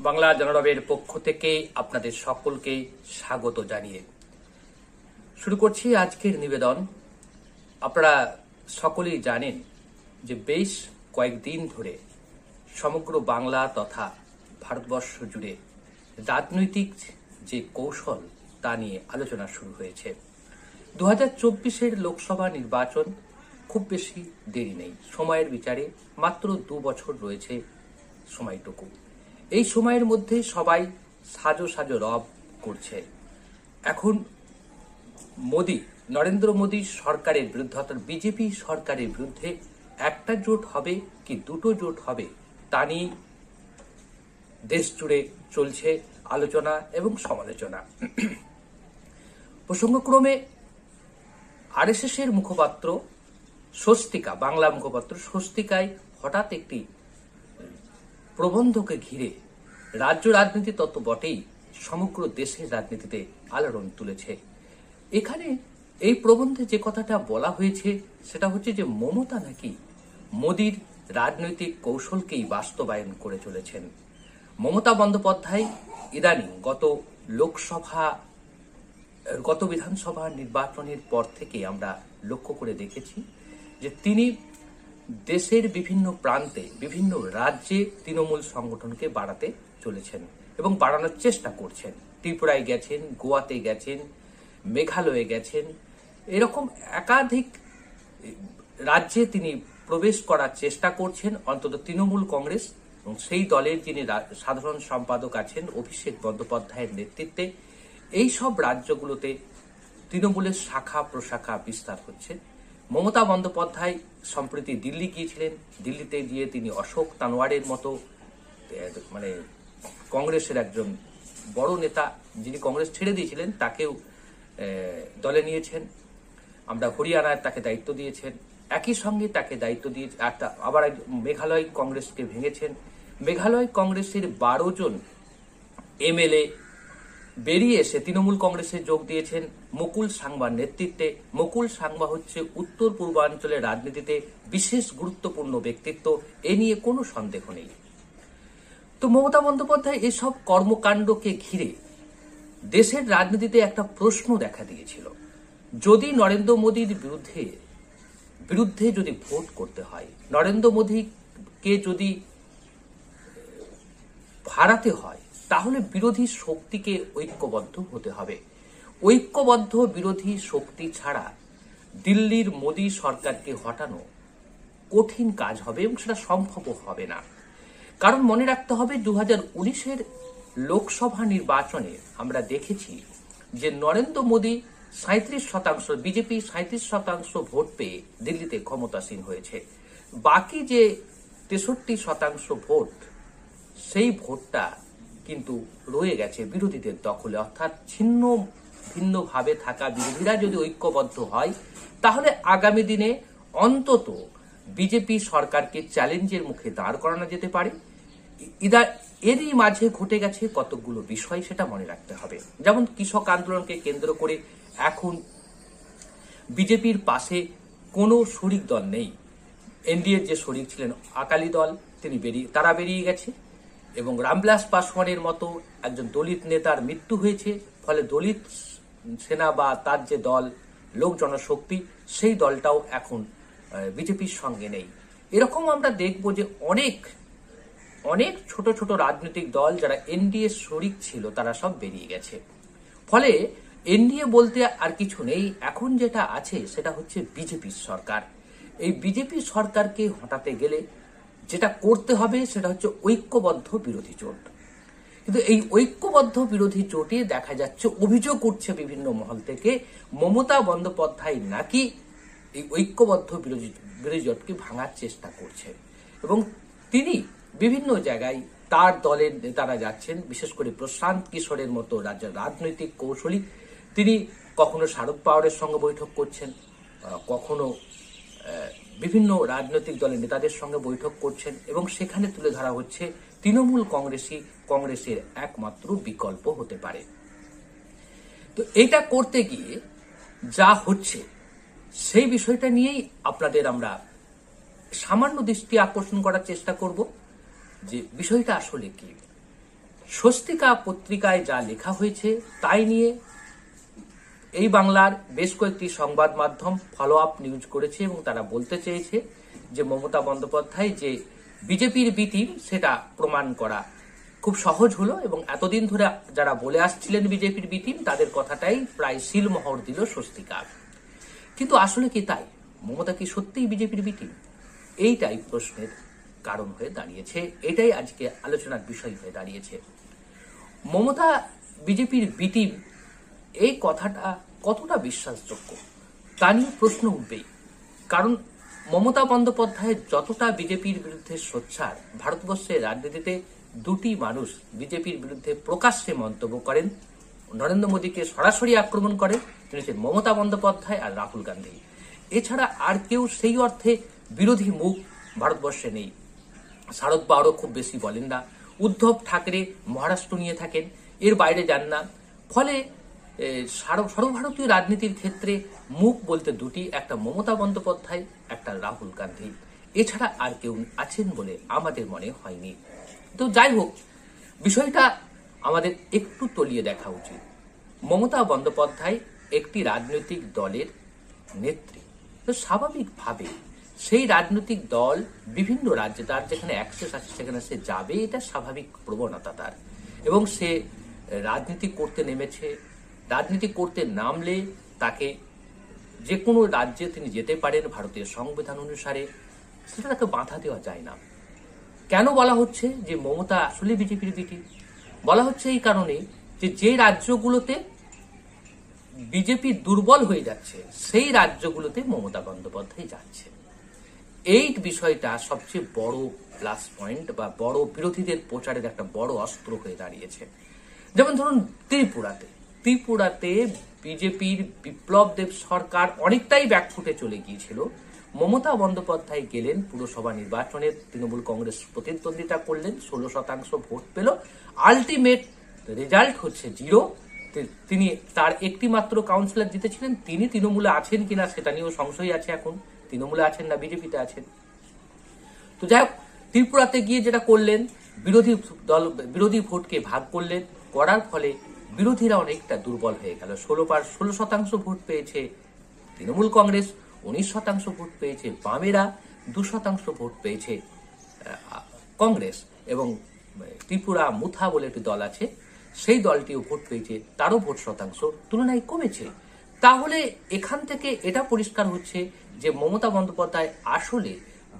বাংলা জনরবের পক্ষ থেকে আপনাদের সকলকে স্বাগত জানিয়ে শুরু করছি আজকের নিবেদন। আপনারা সকলেই জানেন যে বেশ কয়েকদিন ধরে সমগ্র বাংলা তথা ভারতবর্ষ জুড়ে রাজনৈতিক যে কৌশল তা নিয়ে আলোচনা শুরু হয়েছে। 2024-এর লোকসভা নির্বাচন খুব বেশি দেরি নেই, সময়ের বিচারে মাত্র 2 বছর রয়েছে সময়টুকু। এই সময়ের মধ্যে সবাই সাজো সাজো রব করছে। এখন নরেন্দ্র মোদী সরকারের বিরুদ্ধে অর্থাৎ বিজেপি সরকারের বিরুদ্ধে একটা জোট হবে কি দুটো জোট হবে তা নিয়ে দেশ জুড়ে চলছে আলোচনা এবং সমালোচনা। প্রসঙ্গক্রমে আরএসএস এর মুখপাত্র স্বস্তিকা, বাংলা মুখপাত্র স্বস্তিকায় হঠাৎ একটি প্রবন্ধকে ঘিরে রাজ্য রাজনীতি তত বটেই সমগ্র দেশের রাজনীতিতে আলোড়ন তুলেছে। এখানে এই প্রবন্ধে যে কথাটা বলা হয়েছে সেটা হচ্ছে যে মমতা নাকি মোদির রাজনৈতিক কৌশলকেই বাস্তবায়ন করে চলেছেন। মমতা বন্দ্যোপাধ্যায় ইদানিং গত বিধানসভা নির্বাচনের পর থেকে আমরা লক্ষ্য করে দেখেছি যে তিনি দেশের বিভিন্ন প্রান্তে বিভিন্ন রাজ্যে তৃণমূল সংগঠনকে বাড়াতে চলেছেন এবং বাড়ানোর চেষ্টা করছেন। ত্রিপুরায় গেছেন, গোয়াতে গেছেন, মেঘালয়ে গেছেন, এরকম একাধিক রাজ্যে তিনি প্রবেশ করার চেষ্টা করছেন। অন্তত তৃণমূল কংগ্রেস এবং সেই দলের যিনি সাধারণ সম্পাদক আছেন অভিষেক বন্দ্যোপাধ্যায়ের নেতৃত্বে এই সব রাজ্যগুলোতে তৃণমূলের শাখা প্রশাখা বিস্তার হচ্ছে। মমতা বন্দ্যোপাধ্যায় সম্প্রতি দিল্লি গিয়েছিলেন। দিল্লিতে গিয়ে তিনি অশোক তানওয়ারের মতো কংগ্রেসের একজন বড় নেতা, যিনি কংগ্রেস ছেড়ে দিয়েছিলেন, তাকেও দলে নিয়েছেন। আমরা হরিয়ানায় তাকে দায়িত্ব দিয়েছেন, একই সঙ্গে তাকে দায়িত্ব দিয়ে আবার মেঘালয় কংগ্রেসকে ভেঙেছেন। মেঘালয় কংগ্রেসের 12 জন এমএলএ বেরিয়ে এসে তৃণমূল কংগ্রেসে যোগ দিয়েছেন মুকুল সাংবার নেতৃত্বে। মুকুল সাংবা হচ্ছে উত্তর পূর্বাঞ্চলের রাজনীতিতে বিশেষ গুরুত্বপূর্ণ ব্যক্তিত্ব, এ নিয়ে কোনো সন্দেহ নেই। তো মমতা বন্দ্যোপাধ্যায় এসব কর্মকাণ্ডকে ঘিরে দেশের রাজনীতিতে একটা প্রশ্ন দেখা দিয়েছিল। যদি নরেন্দ্র মোদীর বিরুদ্ধে যদি ভোট করতে হয়, নরেন্দ্র মোদীকে যদি হারাতে হয়, তাহলে বিরোধী শক্তিকে ঐক্যবদ্ধ হতে হবে। ঐক্যবদ্ধ বিরোধী শক্তি ছাড়া দিল্লির মোদী সরকারকে হটানো কঠিন কাজ হবে এবং সেটা সম্ভব হবে না। কারণ মনে রাখতে হবে 2019-এর লোকসভা নির্বাচনে আমরা দেখেছি যে নরেন্দ্র মোদী 37%, বিজেপি 37% ভোট পেয়ে দিল্লিতে ক্ষমতাসীন হয়েছে। বাকি যে 63% ভোট, সেই ভোটটা কিন্তু রয়ে গেছে বিরোধীদের দখলে। অর্থাৎ ছিন্ন ভিন্নভাবে থাকা বিরোধীরা যদি ঐক্যবদ্ধ হয় তাহলে আগামী দিনে অন্তত বিজেপি সরকারকে চ্যালেঞ্জের মুখে দাঁড় করানো যেতে পারে। এরই মাঝে ঘটে গেছে কতগুলো বিষয়, সেটা মনে রাখতে হবে। যেমন কৃষক আন্দোলনকে কেন্দ্র করে এখন বিজেপির পাশে কোনো শরিক দল নেই। এনডিএর যে শরিক ছিলেন আকালি দল, তারা বেরিয়ে গেছে এবং রামবিলাস পাসওয়ানের মতো একজন দলিত নেতার মৃত্যু হয়েছে। ফলে দলিত সেনা বা তার যে দল লোক জনশক্তি, সেই দলটাও এখন বিজেপির সঙ্গে নেই। এরকম আমরা দেখব যে অনেক ছোট ছোট রাজনৈতিক দল যারা এনডিএ শরিক ছিল তারা সব বেরিয়ে গেছে। ফলে এনডিএ বলতে আর কিছু নেই, এখন যেটা আছে সেটা হচ্ছে বিজেপির সরকার। এই বিজেপি সরকারকে হটাতে গেলে যেটা করতে হবে সেটা হচ্ছে ঐক্যবদ্ধ বিরোধী জোট। কিন্তু এই ঐক্যবদ্ধ বিরোধী জোটে দেখা যাচ্ছে, অভিযোগ উঠছে বিভিন্ন মহল থেকে, মমতা বন্দ্যোপাধ্যায় নাকি এই ঐক্যবদ্ধ বিরোধী জোটকে ভাঙার চেষ্টা করছে এবং তিনি বিভিন্ন জায়গায় তার দলের নেতারা যাচ্ছেন, বিশেষ করে প্রশান্ত কিশোরের মতো রাজ্যের রাজনৈতিক কৌশলী। তিনি কখনো শারদ পাওয়ারের সঙ্গে বৈঠক করছেন, কখনো বিভিন্ন রাজনৈতিক দলের নেতাদের সঙ্গে বৈঠক করছেন এবং সেখানে তুলে ধরা হচ্ছে তৃণমূল কংগ্রেসের একমাত্র বিকল্প হতে পারে। তো এটা করতে গিয়ে যা হচ্ছে সেই বিষয়টা নিয়েই আপনাদের আমরা সামান্য দৃষ্টি আকর্ষণ করার চেষ্টা করব যে বিষয়টা আসলে কি। স্বস্তিকা পত্রিকায় যা লেখা হয়েছে তাই নিয়ে এই বাংলার বেশ কয়েকটি সংবাদ মাধ্যম ফলো আপ নিউজ করেছে এবং তারা বলতে চেয়েছে যে মমতা বন্দ্যোপাধ্যায় যে বিজেপির বি টিম সেটা প্রমাণ করা খুব সহজ হলো এবং এতদিন ধরে যারা বলে আসছিলেন বিজেপির বি টিম তাদের কথাটাই প্রায় সিলমোহর দিল স্বস্তিকা। কিন্তু আসলে কি তাই? মমতা কি সত্যিই বিজেপির বি টিম? এইটাই প্রশ্নের কারণ হয়ে দাঁড়িয়েছে, এটাই আজকে আলোচনার বিষয় হয়ে দাঁড়িয়েছে। মমতা বিজেপির বি টিম, এই কথাটা কতটা বিশ্বাসযোগ্য তা নিয়ে প্রশ্ন উঠবেই। কারণ মমতা বন্দ্যোপাধ্যায় যতটা বিজেপির বিরুদ্ধে সোচ্চার, ভারতবর্ষের রাজনীতিতে দুটি মানুষ বিজেপির বিরুদ্ধে প্রকাশ্যে মন্তব্য করেন, নরেন্দ্র মোদীকে সরাসরি আক্রমণ করেন, তিনি হচ্ছেন মমতা বন্দ্যোপাধ্যায় আর রাহুল গান্ধী। এছাড়া আর কেউ সেই অর্থে বিরোধী মুখ ভারতবর্ষে নেই। শারদ পাওয়ারও খুব বেশি বলেন না, উদ্ধব ঠাকরে মহারাষ্ট্র নিয়ে থাকেন, এর বাইরে যান না। ফলে সর্বভারতীয় রাজনীতির ক্ষেত্রে মুখ বলতে দুটি, একটা মমতা বন্দ্যোপাধ্যায়, একটা রাহুল গান্ধী। এছাড়া আর কেউ আছেন বলে আমাদের মনে হয়নি। তো যাই হোক, বিষয়টা আমাদের একটু তলিয়ে দেখা উচিত। মমতা বন্দ্যোপাধ্যায় একটি রাজনৈতিক দলের নেত্রী, তো স্বাভাবিকভাবে সেই রাজনৈতিক দল বিভিন্ন রাজ্যে তার যেখানে অ্যাক্সেস আছে সেখানে সে যাবে, এটা স্বাভাবিক প্রবণতা তার। এবং সে রাজনীতি করতে নেমেছে, রাজনীতি করতে নামলে তাকে যে কোনো রাজ্যে তিনি যেতে পারেন ভারতীয় সংবিধান অনুসারে, সেটা তাকে বাধা দেওয়া যায় না। কেন বলা হচ্ছে যে মমতা আসলে বিজেপির বিটি? বলা হচ্ছে এই কারণে যে রাজ্যগুলোতে বিজেপি দুর্বল হয়ে যাচ্ছে সেই রাজ্যগুলোতে মমতা বন্দ্যোপাধ্যায় যাচ্ছে। এই বিষয়টা সবচেয়ে বড় প্লাস পয়েন্ট বা বড় বিরোধীদের প্রচারের একটা বড় অস্ত্র হয়ে দাঁড়িয়েছে। যেমন ধরুন ত্রিপুরাতে বিজেপির বিপ্লব দেব সরকার অনেকটাই ব্যাকফুটে চলে গিয়েছিল। মমতা বন্দ্যোপাধ্যায় গেলেন পুরসভা নির্বাচনে, তৃণমূল কংগ্রেস প্রতিদ্বন্দ্বিতা করলেন, 16% ভোট পেল, আলটিমেট রেজাল্ট হচ্ছে 0। তিনি তার একটি মাত্র কাউন্সিলর জিতেছিলেন, তিনি তৃণমূলে আছেন কিনা সেটা নিয়েও সংশয় আছে এখন, তৃণমূলে আছেন না বিজেপিতে আছেন। তো যাই হোক, ত্রিপুরাতে গিয়ে যেটা করলেন, বিরোধী ভোটকে ভাগ করলেন, করার ফলে বিরোধীরা অনেকটা দুর্বল হয়ে গেল। 16% ভোট পেয়েছে তৃণমূল কংগ্রেস, 19% ভোট পেয়েছে বামেরা, 2% ভোট পেয়েছে কংগ্রেস, এবং ত্রিপুরা মুথা বলে একটি দল আছে, সেই দলটিও ভোট পেয়েছে, তারও ভোট শতাংশ তুলনায় কমেছে। তাহলে এখান থেকে এটা পরিষ্কার হচ্ছে যে মমতা বন্দ্যোপাধ্যায় আসলে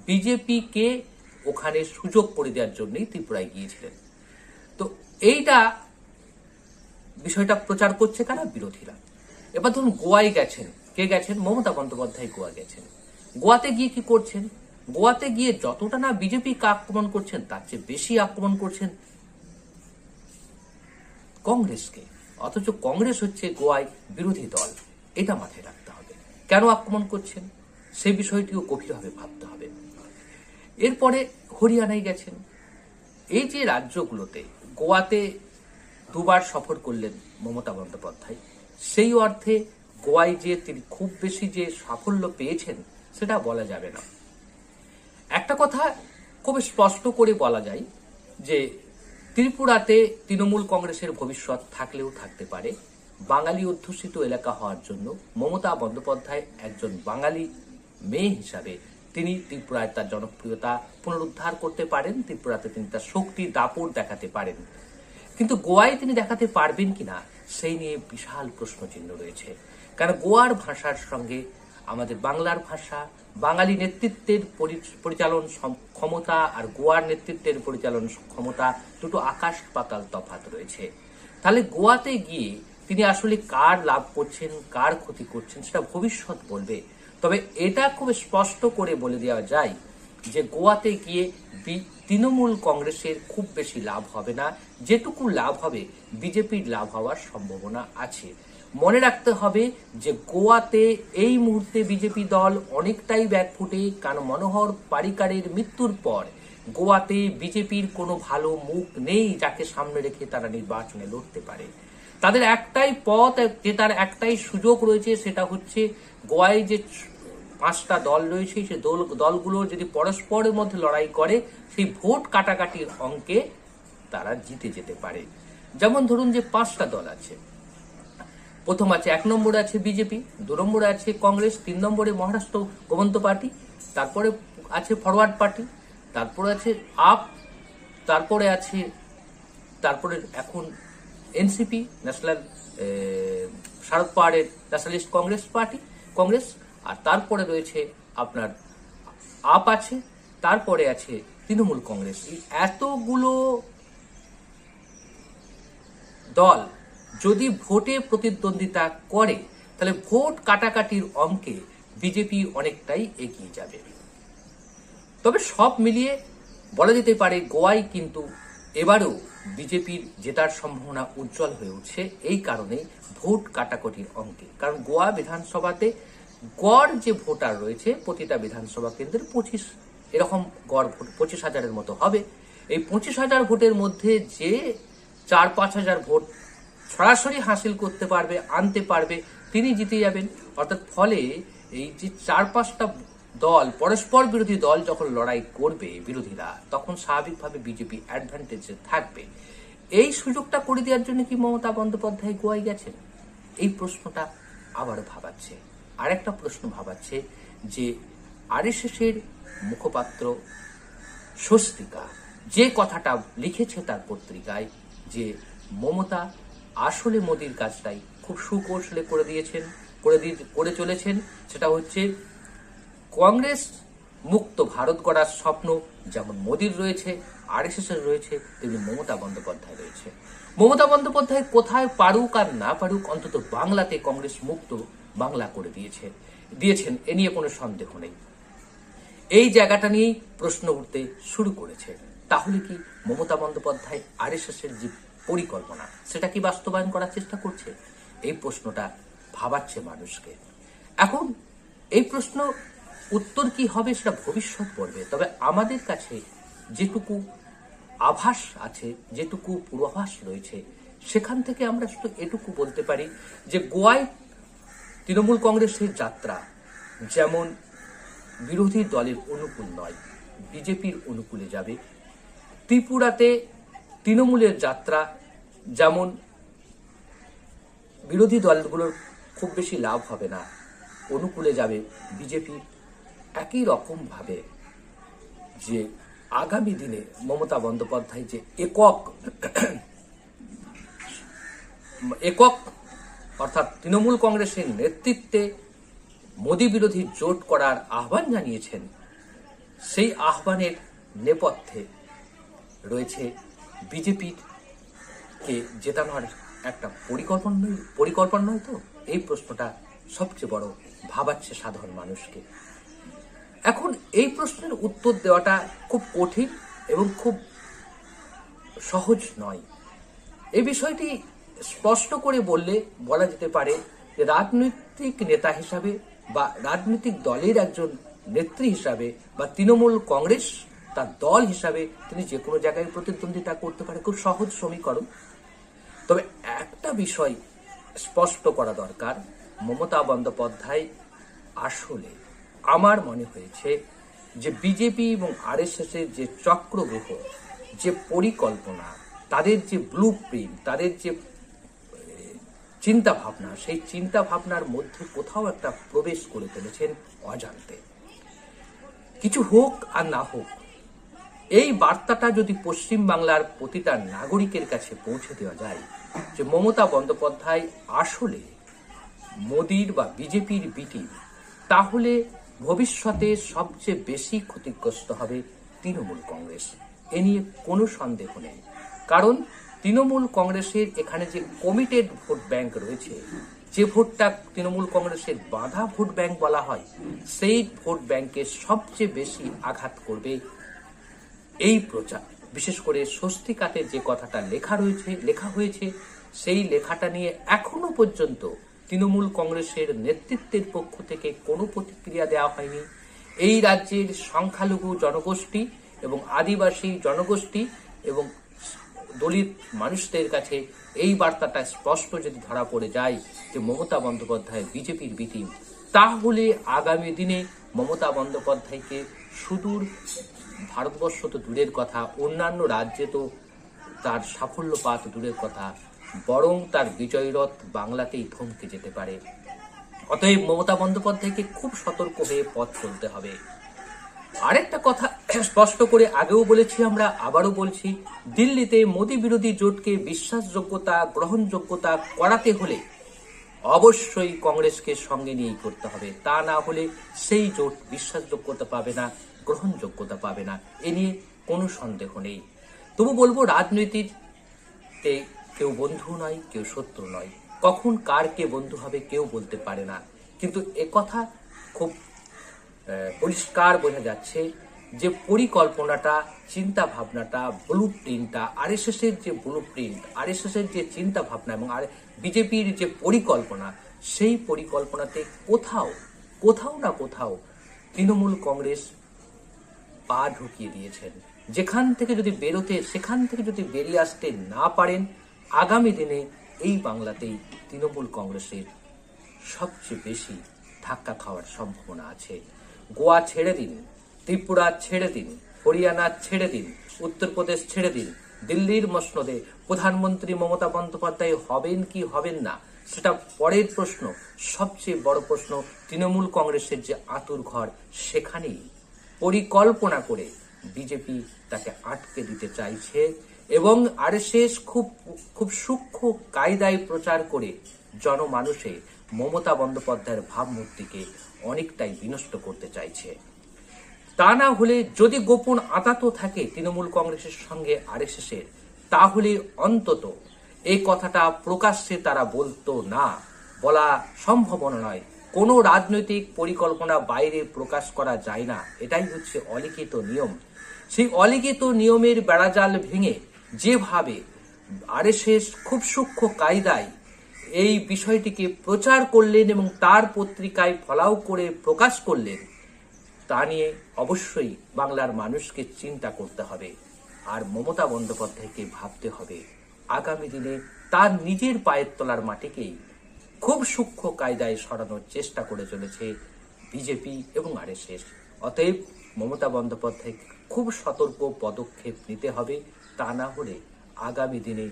বিজেপিকে ওখানে সুযোগ করে দেওয়ার জন্যই ত্রিপুরায় গিয়েছিলেন। তো এইটা বিষয়টা প্রচার করছে কারা? বিরোধীরা। এবার ধরুন গোয়ায় গেছেন, কে গেছেন? মমতা বন্দ্যোপাধ্যায় গোয়া গেছেন। গোয়াতে গিয়ে কি করছেন? গোয়াতে গিয়ে যতটা না বিজেপিকে আক্রমণ করছেন তার চেয়ে বেশি আক্রমণ করছেন কংগ্রেসকে। অথচ কংগ্রেস হচ্ছে গোয়ায় বিরোধী দল, এটা মাথায় রাখতে হবে। কেন আক্রমণ করছেন সেই বিষয়টিও গভীরভাবে ভাবতে হবে। এরপরে হরিয়ানায় গেছেন। এই যে রাজ্যগুলোতে, গোয়াতে দুবার সফর করলেন মমতা বন্দ্যোপাধ্যায়, সেই অর্থে গোয়ায় যে তিনি খুব বেশি যে সাফল্য পেয়েছেন সেটা বলা যাবে না। একটা কথা খুব স্পষ্ট করে বলা যায় যে ত্রিপুরাতে তৃণমূল কংগ্রেসের ভবিষ্যৎ থাকলেও থাকতে পারে। বাঙালি অধ্যুষিত এলাকা হওয়ার জন্য মমতা বন্দ্যোপাধ্যায় একজন বাঙালি মেয়ে হিসাবে তিনি ত্রিপুরায় তার জনপ্রিয়তা পুনরুদ্ধার করতে পারেন, ত্রিপুরাতে তিনি তার শক্তি দাপট দেখাতে পারেন। কিন্তু গোয়ায় তিনি দেখাতে পারবেন কিনা সেই নিয়ে বিশাল প্রশ্নচিহ্ন রয়েছে। কারণ গোয়ার ভাষার সঙ্গে আমাদের বাংলার ভাষা, বাঙালি নেতৃত্বের পরিচালন ক্ষমতা আর গোয়ার নেতৃত্বের পরিচালন ক্ষমতা দুটো আকাশ পাতাল তফাৎ রয়েছে। তাহলে গোয়াতে গিয়ে তিনি আসলে কার লাভ করছেন, কার ক্ষতি করছেন সেটা ভবিষ্যৎ বলবে। তবে এটা খুব স্পষ্ট করে বলে দেওয়া যায় যে গোয়াতে গিয়ে তৃণমূল কংগ্রেসের খুব বেশি লাভ হবে না, যেটুকু লাভ হবে বিজেপির লাভ হওয়ার সম্ভাবনা আছে। মনে রাখতে হবে যে গোয়াতে এই মুহূর্তে বিজেপি দল অনেকটাই ব্যাকফুটে, কারণ মনোহর পারিকারের মৃত্যুর পর গোয়াতে বিজেপির কোনো ভালো মুখ নেই যাকে সামনে রেখে তারা নির্বাচনে লড়তে পারে। তাদের একটাই পথ, যে তার একটাই সুযোগ রয়েছে, সেটা হচ্ছে গোয়ায় যে 5টা দল রয়েছে সেই দলগুলো যদি পরস্পরের মধ্যে লড়াই করে সেই ভোট কাটাকাটির অঙ্কে তারা জিতে যেতে পারে। যেমন ধরুন যে 5টা দল আছে, প্রথম আছে 1 নম্বরে আছে বিজেপি, 2 নম্বরে আছে কংগ্রেস, 3 নম্বরে মহারাষ্ট্র গোমন্ত পার্টি, তারপরে আছে ফরওয়ার্ড পার্টি, তারপরে আছে আপ, তারপরে এখন এনসিপি, ন্যাশনাল শারদ পাওয়ারের ন্যাশনালিস্ট কংগ্রেস, আর তারপরে রয়েছে আপনার আপ আছে, তারপরে আছে তৃণমূল কংগ্রেস। এতগুলো দল যদি ভোটে প্রতিদ্বন্দ্বিতা করে তাহলে ভোট কাটাকাটির অঙ্কে বিজেপি অনেকটাই এগিয়ে যাবে। তবে সব মিলিয়ে বলা যেতে পারে গোয়ায় কিন্তু এবারেও বিজেপির জেতার সম্ভাবনা উজ্জ্বল হয়ে উঠছে এই কারণে ভোট কাটাকাটির অঙ্কে। কারণ গোয়া বিধানসভাতে গড় যে ভোটার রয়েছে প্রতিটা বিধানসভা কেন্দ্রের 25 এরকম গড় ভোট 25,000-এর মতো হবে। এই 25,000 ভোটের মধ্যে যে 4-5 হাজার ভোট সরাসরি হাসিল করতে পারবে, আনতে পারবে, তিনি জিতে যাবেন। অর্থাৎ ফলে এই যে 4-5টা দল, পরস্পর বিরোধী দল যখন লড়াই করবে বিরোধীরা, তখন স্বাভাবিকভাবে বিজেপি অ্যাডভান্টেজে থাকবে। এই সুযোগটা করে দেওয়ার জন্য কি মমতা বন্দ্যোপাধ্যায় গোয়ায় গেছেন? এই প্রশ্নটা আবার ভাবাচ্ছে। আরেকটা প্রশ্ন ভাবাচ্ছে যে আরএসএস-এর মুখপাত্র স্বস্তিকা যে কথাটা লিখেছে তার পত্রিকায় যে মমতা আসলে মোদির কাজটাই খুব সুকৌশলে করে চলেছেন, সেটা হচ্ছে কংগ্রেস মুক্ত ভারত গড়ার স্বপ্ন যেমন মোদির রয়েছে, আরএসএস-এর রয়েছে, তেমনি মমতা বন্দ্যোপাধ্যায় রয়েছে। মমতা বন্দ্যোপাধ্যায় কোথায় পারুক আর না পারুক অন্তত বাংলাতে কংগ্রেস মুক্ত বাংলা করে দিয়েছেন, এ নিয়ে কোনো সন্দেহ নেই। এই জায়গাটা নিয়েই প্রশ্ন উঠতে শুরু করেছে, তাহলে কি মমতা বন্দ্যোপাধ্যায় আরএসএস-এর যে পরিকল্পনা সেটা কি বাস্তবায়ন করার চেষ্টা করছে? এই প্রশ্নটা ভাবাচ্ছে মানুষকে। এখন এই প্রশ্ন উত্তর কি হবে সেটা ভবিষ্যৎ বলবে। তবে আমাদের কাছে যেটুকু আভাস আছে, যেটুকু পূর্বাভাস রয়েছে, সেখান থেকে আমরা শুধু এটুকু বলতে পারি যে গোয়ায় তৃণমূল কংগ্রেসের যাত্রা যেমন বিরোধী দলের অনুকূল নয়, বিজেপির অনুকূলে যাবে। ত্রিপুরাতে তৃণমূলের যাত্রা যেমন বিরোধী দলগুলোর খুব বেশি লাভ হবে না, অনুকূলে যাবে বিজেপির। একই রকম ভাবে যে আগামী দিনে মমতা বন্দ্যোপাধ্যায় যে একক অর্থাৎ তৃণমূল কংগ্রেসের নেতৃত্বে মোদী বিরোধী জোট করার আহ্বান জানিয়েছেন, সেই আহ্বানের নেপথ্যে রয়েছে বিজেপির কে জেতানোর একটা পরিকল্পনা নয় তো? এই প্রশ্নটা সবচেয়ে বড় ভাবাচ্ছে সাধারণ মানুষকে। এখন এই প্রশ্নের উত্তর দেওয়াটা খুব কঠিন এবং খুব সহজ নয়। এই বিষয়টি স্পষ্ট করে বলা যেতে পারে যে রাজনৈতিক নেতা হিসাবে বা রাজনৈতিক দলের একজন নেত্রী হিসাবে বা তৃণমূল কংগ্রেস তার দল হিসাবে তিনি যে কোনো জায়গায় প্রতিদ্বন্দ্বিতা করতে পারে, খুব সহজ সমীকরণ। তবে একটা বিষয় স্পষ্ট করা দরকার, মমতা বন্দ্যোপাধ্যায় আসলে আমার মনে হয়েছে যে বিজেপি এবং আরএসএস-এর যে চক্রব্যূহ, যে পরিকল্পনা, তাদের যে ব্লু প্রিন্ট, তাদের যে চিন্তা ভাবনা, সেই চিন্তা ভাবনার মধ্যে কোথাও একটা প্রবেশ করে ফেলেছেন অজান্তে। কিছু হোক আর না হোক, এই বার্তাটা যদি পশ্চিম বাংলার প্রতিটা নাগরিকের কাছে পৌঁছে দেওয়া যায় যে মমতা বন্দ্যোপাধ্যায় আসলে মোদির বা বিজেপির বিটি, তাহলে ভবিষ্যতে সবচেয়ে বেশি ক্ষতিগ্রস্ত হবে তৃণমূল কংগ্রেস। এ নিয়ে কোনো সন্দেহ নেই। কারণ তৃণমূল কংগ্রেসের এখানে যে কমিটেড ভোট ব্যাংক রয়েছে, যে ভোটটা তৃণমূল কংগ্রেসের বাঁধা ভোট ব্যাংক বলা হয়, সেই ভোট ব্যাংকে সবচেয়ে বেশি আঘাত করবে এই প্রচার। বিশেষ করে স্বস্তিকাতে যে কথাটা লেখা হয়েছে, সেই লেখাটা নিয়ে এখনো পর্যন্ত তৃণমূল কংগ্রেসের নেতৃত্বের পক্ষ থেকে কোনো প্রতিক্রিয়া দেওয়া হয়নি। এই রাজ্যের সংখ্যালঘু জনগোষ্ঠী এবং আদিবাসী জনগোষ্ঠী এবং দলিত মানুষদের কাছে এই বার্তাটা স্পষ্ট যদি ধরা পড়ে যায় যে মমতা বন্দ্যোপাধ্যায় বিজেপির বিটি, তাহলে আগামী দিনে মমতা বন্দ্যোপাধ্যায়কে সুদূর ভারতবর্ষ তো দূরের কথা, অন্যান্য রাজ্যে তো তার সাফল্য পাত দূরের কথা, বরং তার বিজয়রথ বাংলাতেই থমকে যেতে পারে। অতএব মমতা বন্দ্যোপাধ্যায়কে খুব সতর্ক হয়ে পথ চলতে হবে। আরেকটা কথা স্পষ্ট করে আগেও বলেছি, আমরা আবারও বলছি, দিল্লিতে মোদী বিরোধী জোটকে বিশ্বাসযোগ্যতা, গ্রহণযোগ্যতা করাতে হলে অবশ্যই কংগ্রেসকে সঙ্গে নিয়েই করতে হবে। তা না হলে সেই জোট বিশ্বাসযোগ্যতা পাবে না, গ্রহণযোগ্যতা পাবে না। এ নিয়ে কোনো সন্দেহ নেই। তবু বলবো, রাজনীতিতে কেউ বন্ধু নয়, কেউ শত্রু নয়। কখন কার কে বন্ধু হবে কেউ বলতে পারে না। কিন্তু একথা খুব পরিষ্কার বোঝা যাচ্ছে যে পরিকল্পনাটা, চিন্তা ভাবনাটা, ব্লু প্রিন্টটা, আরএসএস এর যে ব্লু প্রিন্ট, আরএসএস এর যে চিন্তা ভাবনা এবং বিজেপির যে পরিকল্পনা, সেই পরিকল্পনাতে কোথাও না কোথাও তৃণমূল কংগ্রেস পা ঢুকিয়ে দিয়েছেন। যেখান থেকে যদি বেরোতে, সেখান থেকে যদি বেরিয়ে আসতে না পারেন, আগামী দিনে এই বাংলাতেই তৃণমূল কংগ্রেসের সবচেয়ে বেশি ধাক্কা খাওয়ার সম্ভাবনা আছে। গোয়া ছেড়ে দিন, ত্রিপুরা ছেড়ে দিন, হরিয়ানা ছেড়ে দিন, উত্তরপ্রদেশ ছেড়ে দিন, দিল্লির মসনদে প্রধানমন্ত্রী মমতা বন্দ্যোপাধ্যায় হবেন কি হবেন না সেটা পরের প্রশ্ন। সবচেয়ে বড় প্রশ্ন তৃণমূল কংগ্রেসের যে আঁতুর ঘর, সেখানেই পরিকল্পনা করে বিজেপি তাকে আটকে দিতে চাইছে এবং আরএসএস খুব সূক্ষ্ম কায়দায় প্রচার করে জনমানুষে মমতা বন্দ্যোপাধ্যায়ের ভাবমূর্তিকে অনেকটাই বিনষ্ট করতে চাইছে। তা না হলে, যদি গোপন আঁতাত থাকে তৃণমূল কংগ্রেসের সঙ্গে আরএসএস এর, তাহলে অন্তত এই কথাটা প্রকাশ্যে তারা বলতো না, বলা সম্ভাবনা নয়। কোনো রাজনৈতিক পরিকল্পনা বাইরে প্রকাশ করা যায় না, এটাই হচ্ছে অলিখিত নিয়ম। সেই অলিখিত নিয়মের বেড়াজাল ভেঙে যেভাবে আরএসএস খুব সূক্ষ্ম কায়দায় এই বিষয়টিকে প্রচার করলেন এবং তার পত্রিকায় ফলাও করে প্রকাশ করলেন, তা নিয়ে অবশ্যই বাংলার মানুষকে চিন্তা করতে হবে। আর মমতা বন্দ্যোপাধ্যায়কে ভাবতে হবে আগামী দিনে তার নিজের পায়ের তলার মাটিকেই খুব সূক্ষ্ম কায়দায় সরানোর চেষ্টা করে চলেছে বিজেপি এবং আরএসএস। অতএব মমতা বন্দ্যোপাধ্যায়কে খুব সতর্ক পদক্ষেপ নিতে হবে। তা না হলে আগামী দিনে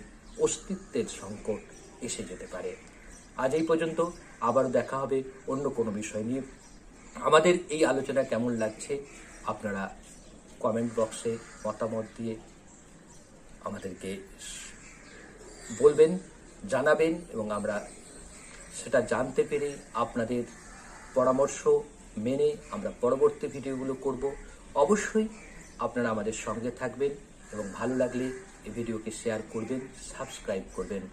অস্তিত্বের সংকট এসে যেতে পারে। আজ এই পর্যন্ত, আবারও দেখা হবে অন্য কোনো বিষয় নিয়ে। আমাদের এই আলোচনা কেমন লাগছে আপনারা কমেন্ট বক্সে মতামত দিয়ে আমাদেরকে বলবেন, জানাবেন এবং আমরা সেটা জানতে পেরে আপনাদের পরামর্শ মেনে আমরা পরবর্তী ভিডিওগুলো করব। অবশ্যই আপনারা আমাদের সঙ্গে থাকবেন এবং ভালো লাগলে এই ভিডিওকে শেয়ার করবেন, সাবস্ক্রাইব করবেন।